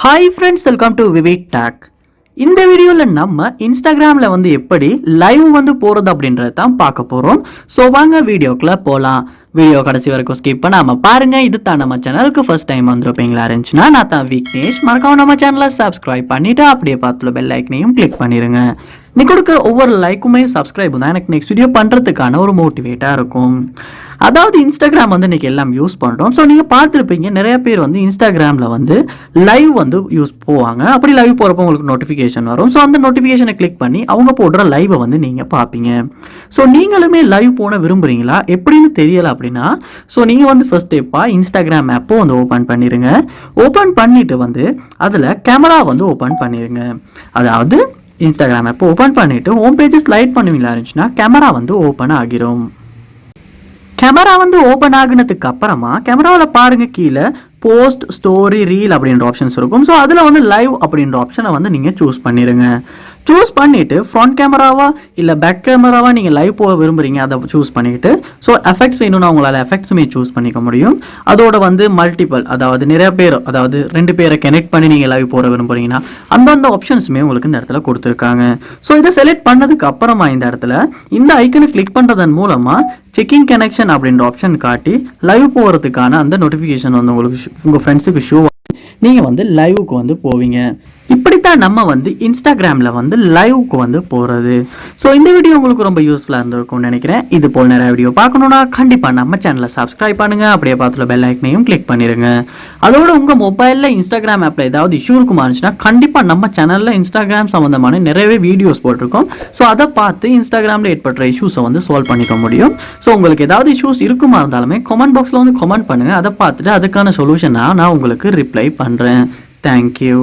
Hi friends, welcome to VividTech. இந்த வீடியோல நம்ம இன்ஸ்டாகிராம்ல எப்படி லைவ் போறது அப்படின்றத தான் பார்க்க போறோம். சோ வாங்க வீடியோக்குள்ள போலாம். வீடியோ கடைசி வரைக்கும் ஸ்கிப் பண்ணாம பாருங்க. இது தான் நம்ம சேனலுக்கு ஃபர்ஸ்ட் டைம் வந்திருப்பீங்களா இருந்துச்சுன்னா நான் தான் விக்னேஷ். மறக்காம நம்ம சேனலை சப்ஸ்கிரைப் பண்ணிட்டு அப்படியே பார்த்துள்ள பெல் ஐக்கனையும் கிளிக் பண்ணிருங்க. நீ கொடுக்குற ஒவ்வொரு லைக்குமே சப்ஸ்கிரைப் தான் எனக்கு நெக்ஸ்ட் வீடியோ பண்ணுறதுக்கான ஒரு மோட்டிவேட்டாக இருக்கும். அதாவது இன்ஸ்டாகிராம் இன்றைக்கி எல்லாம் யூஸ் பண்ணுறோம். ஸோ நீங்கள் பார்த்துருப்பீங்க நிறைய பேர் இன்ஸ்டாகிராமில் லைவ் யூஸ் போவாங்க. அப்படி லைவ் போகிறப்போ உங்களுக்கு நோட்டிஃபிகேஷன் வரும். ஸோ அந்த நோட்டிஃபிகேஷனை கிளிக் பண்ணி அவங்க போடுற லைவை நீங்கள் பார்ப்பீங்க. ஸோ நீங்களுமே லைவ் போன விரும்புகிறீங்களா எப்படின்னு தெரியலை அப்படின்னா ஸோ நீங்கள் ஃபர்ஸ்ட் ஸ்டெப்பாக இன்ஸ்டாகிராம் ஆப்போ ஓப்பன் பண்ணிடுங்க. ஓப்பன் பண்ணிவிட்டு அதில் கேமரா ஓப்பன் பண்ணிடுங்க. அதாவது இன்ஸ்டாகிராம் ஆப் ஓப்பன் பண்ணிட்டு ஹோம் பேஜ் ஸ்லைட் பண்ணுவீங்களா இருந்துச்சுன்னா கேமரா ஓப்பன் ஆகிரும். கேமரா ஓப்பன் ஆகினதுக்கு அப்புறமா கேமராவில் பாருங்க கீழே போஸ்ட் ஸ்டோரி ரீல் அப்படின்ற ஆப்ஷன்ஸ் இருக்கும். ஸோ அதில் லைவ் அப்படின்ற ஆப்ஷனை நீங்கள் சூஸ் பண்ணிடுங்க. சூஸ் பண்ணிவிட்டு ஃப்ரண்ட் கேமராவா இல்லை பேக் கேமராவா நீங்கள் லைவ் போக விரும்புகிறீங்க அதை சூஸ் பண்ணிவிட்டு ஸோ எஃபெக்ட்ஸ் வேணும்னா உங்களால் எஃபெக்ட்ஸுமே சூஸ் பண்ணிக்க முடியும். அதோட மல்டிபிள் அதாவது நிறைய பேர் அதாவது 2 பேரை கனெக்ட் பண்ணி நீங்கள் லைவ் போட விரும்புகிறீங்கன்னா அந்தந்த ஆப்ஷன்ஸுமே உங்களுக்கு இந்த இடத்துல கொடுத்துருக்காங்க. ஸோ இதை செலக்ட் பண்ணதுக்கு அப்புறமா இந்த இடத்துல இந்த ஐக்கனை கிளிக் பண்ணுறதன் மூலமாக செக்கிங் கனெக்ஷன் அப்படின்ற ஆப்ஷன் காட்டி லைவ் போகிறதுக்கான அந்த நோட்டிஃபிகேஷன் உங்களுக்கு உங்கள் ஃப்ரெண்ட்ஸுக்கு ஷோ நீங்கள் லைவுக்கு போவீங்க. இப்படித்தான் நம்ம இன்ஸ்டாகிராமில் லைவுக்கு போகிறது. ஸோ இந்த வீடியோ உங்களுக்கு ரொம்ப யூஸ்ஃபுல்லாக இருந்திருக்கும்னு நினைக்கிறேன். இது போல் நிறைய வீடியோ பார்க்கணுன்னா கண்டிப்பாக நம்ம சேனலை சப்ஸ்கிரைப் பண்ணுங்கள். அப்படியே பார்த்துல பெல் ஐக்கனையும் கிளிக் பண்ணிடுங்க. அதோட உங்கள் மொபைலில் இன்ஸ்டாகிராம் ஆப்பில் ஏதாவது இஷ்யூ இருக்குமா இருந்துச்சுன்னா கண்டிப்பாக நம்ம சேனலில் இன்ஸ்டாகிராம் சம்மந்தமான நிறையவே வீடியோஸ் போட்டிருக்கோம். ஸோ அதை பார்த்து இன்ஸ்டாகிராமில் ஏற்படுற இஷ்யூஸை சால்வ் பண்ணிக்க முடியும். ஸோ உங்களுக்கு ஏதாவது இஷ்யூஸ் இருக்குமா இருந்தாலுமே கமெண்ட் பாக்ஸில் கமெண்ட் பண்ணுங்கள். அதை பார்த்துட்டு அதுக்கான சொல்யூஷனாக நான் உங்களுக்கு ரிப்ளை பண்ணுறேன். தேங்க்யூ.